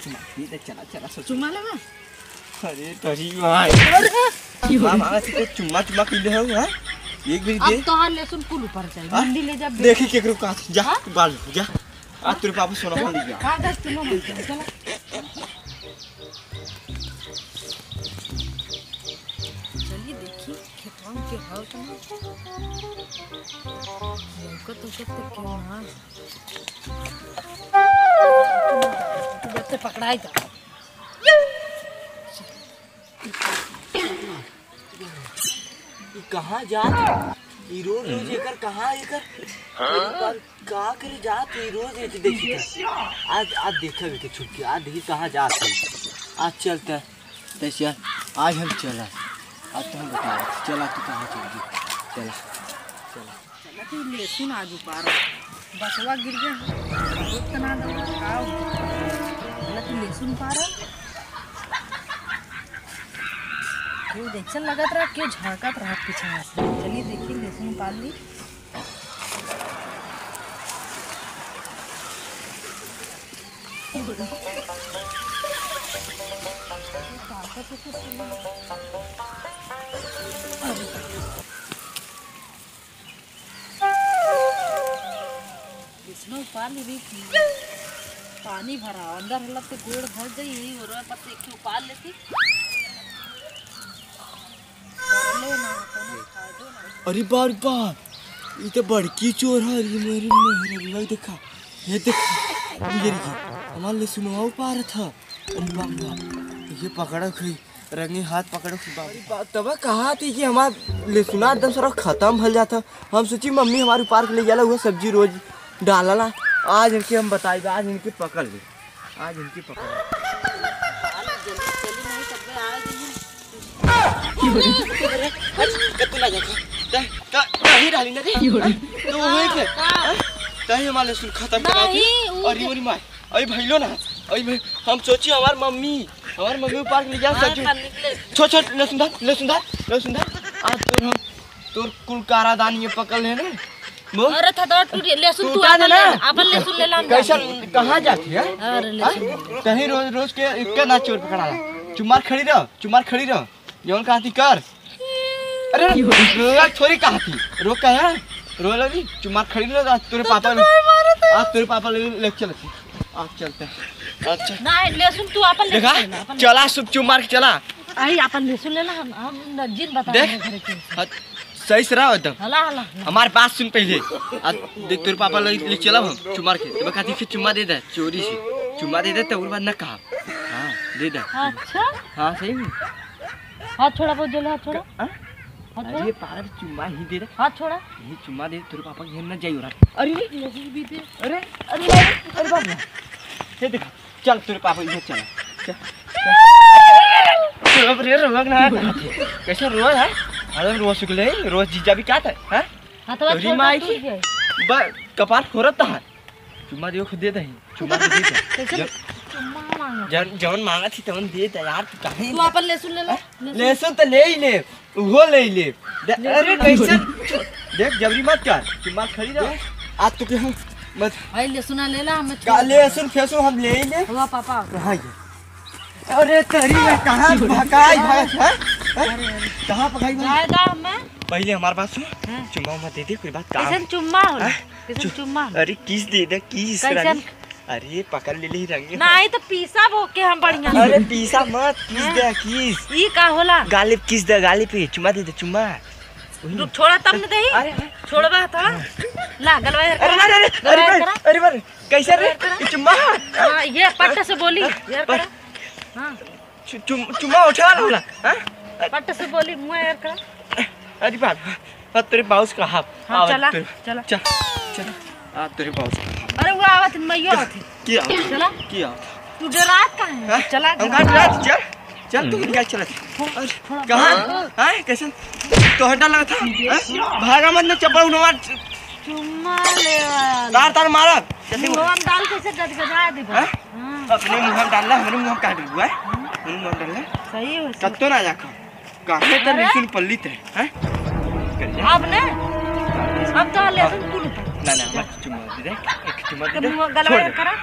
चुमा दे चला चला चुमा लेवा अरे तरी मां मामा से चुमा चुमा पी ले हो हां एक भी दे अब तो लहसुन कुल ऊपर चल मंडी ले जा देखी केकरो का जा बाल जा आज तेरे पापा सोना खा लिया हां 10 किलो में चला चलिए देखिए खेतवा के हाल तो लौका तो क्यों ना जब से पकड़ाई था कहाँ जात रोज रोज एकर कहाँ एकर पर का करे जात रोज एक देखी आज आज देखा बेटे छुटकी आज देखी कहाँ जात आज चलता तैसे आज हम चला आज तो हम बता चला तू कहाँ चल चला चला चला तू लहसुन आज ऊपर बसवा गिर गया बहुत तना का चला तू लहसुन पार क्यों देख लगत रहा क्यों झाड़कत रहा पीछे चलिए देखिए लहसुन पाल ली इसमें पाल ली पानी भरा अंदर हल्ला तो गोड़ भर गई और पत्ते क्यों पाल लेती अरे बार बार ये तो बड़की चोर है ये मेरे मेरे देखा ये देखा ये हमारे लिए सुनवाओ पा रहा था अरे बाप ये पकड़ा खई रंगे हाथ पकड़ो बाप तब कहा थी कि हमारा ले सुना एकदम सारा खत्म भल जाता हम सोची मम्मी हमारे पार्क ले जाला हुआ सब्जी रोज डालना आज इनके हम बताए आज इनके पकड़ ले आज इनकी पकड़ कतला जाता नहीं डाली ना रे तो होए के तही हमारे सुन खत्म करा दी अरे मोरी माय अई भइलो ना अई हम सोची हमार मम्मी पार्क ले जा सब्जी छोट छोट लहसुन दा आज तोर कुल कारा दान ये पकड़ ले ना अरे था तो लहसुन तू अपन लहसुन ले ला कैसा कहां जाती है अरे लहसुन कहीं रोज रोज के इक्का ना चोर पकड़ा चुमार खड़ी रहो जौन कहती कर अरे रोक थोड़ी कहती रोक का है रो लगी चुमार खड़ी रहो आज तेरे पापा ले चलती आज चलते अच्छा नहीं लहसुन तू अपन ले देखा चला सुप चुमार के चला आई अपन लहसुन ले ला हम जिन बता देख सही से रहा एकदम हला हमारे पास सुन पहले आज देख तेरे पापा ले चला हम चुमार के तो कहती फिर चुम्मा दे दे चोरी से चुम्मा दे दे तो और बाद ना कहा हां दे दे अच्छा हां सही में हाथ छोड़ा बहुत जल्दी हाथ छोड़ा अरे पार चुम्मा ही दे दे हाथ छोड़ा ये चुम्मा दे तेरे पापा के ना जाई हो रहा अरे लहसुन भी दे अरे बाप ये देख चल तेरे पापा इधर चला चल रे रोक ना कैसे रोज है अरे रोज सुकले रोज जीजा भी क्या था हैं तेरी माई की कपार फोड़त है चुम्मा दियो खुद दे दे चुम्मा दे दे जवन मांगा थी तवन दे दे यार तू काहे तू अपन लहसुन ले ला लहसुन तो ले ही ले वो ले ही ले अरे कैसे देख जबरी मत कर चुम्मा खड़ी रहो आज तू के हम मत भाई लहसुन ले ला हम लहसुन फेसो हम ले ही ले हुआ पापा कहां गए अरे तेरी में कहां भगाई भाग है कहां भगाई जाएगा मैं पहले हमारे पास चुम्मा मत दे दे कोई बात काम कैसे चुम्मा होला कैसे चुम्मा अरे किस दे दे किस अरे पकड़ ले ली रंगे नहीं तो पीसा भोके हम बढ़िया अरे पीसा मत किस दे किस ई का होला गालिब किस दे गालिब पे चुम्मा दे दे चुम्मा रुक छोड़ा तब न देही छोड़बा था ला गलवा अरे कैसे रे चुम्मा हां ये पट्ट से बोली यार हां चुम्मा उठा होला हां पट्ट से बोली मुंह यार कर अरे बाप तेरे बाउस का हाथ चला आ तेरे बाउस अरे वो आवत मैयो आथे क्या चला क्या तू डरात का है चला हम कहां डरात चल तू क्या चला कहां हां कैसे तो हटा लगा था भागा मत ना चप्पल उठवा चुम्मा ले वाला तार मारा मुंह हम डाल कैसे गदगदा दे हां अपने मुंह में डालना हमारे मुंह में काट दिया मुंह में डालना सही है कत्तो ना जाखा काहे त लहसुन पल्ली थे हैं अब ने अब तो लहसुन कुल ना मत चुम्मा दे चुम्मा दे के दे मुंह गलवा करा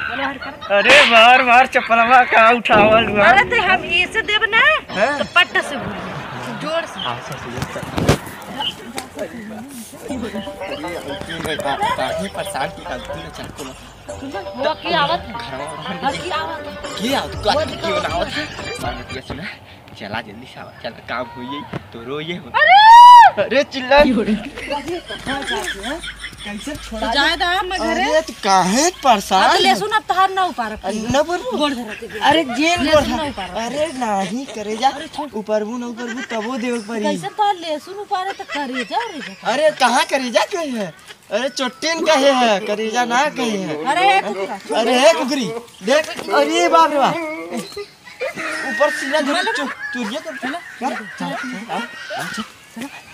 गलवा करा। अरे मार मार चप्पलवा का उठावल हुआ अरे तो हम ऐसे देब ना हैं? तो पट्ट से बोल जोर से काहे परेशान की गलती न चल को वो की आवत की आवत क्या तू क्यों ना आवत मार दिया सुना चला जल्दी से आवा चल काम होई तो रोइए अरे चिल्ला कैसे छोड़ा जाए दा हम घरे। अरे तू काहे परेशान ले सुन अब तहार ना उपार न पर गोड़ धरते अरे जेल ले गोड़ सुन उपार अरे नहीं करे जा ऊपर बू न ऊपर बू तबो देव परी कैसे तो ले सुन उपार तो करे जा रे जा। अरे कहाँ करेजा कहे है अरे चोटिन कहे है करेजा ना कहे है अरे कुकरा अरे हे कुकरी देख अरे बाप रे बाप ऊपर सीना धर चुरिया कर चल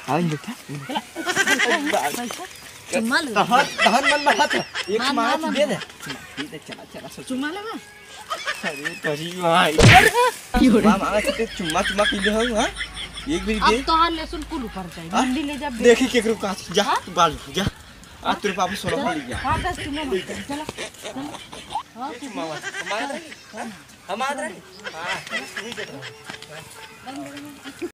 आओ बेटा चुम्मा ले तहन तहन मन में हाथ एक मार दे दे चला चला चुम्मा लेगा अरे करी भाई मामा से चुम्मा चुम्मा पीले हो हां एक भी दे अब तो हां ले सुन कुल ऊपर जाए मंडी ले जा देखी केकरो का जा तू बाल जा आ तेरे बाबू सोना ले जा हां 10 चुम्मा मत चला हां मामा हमारे हां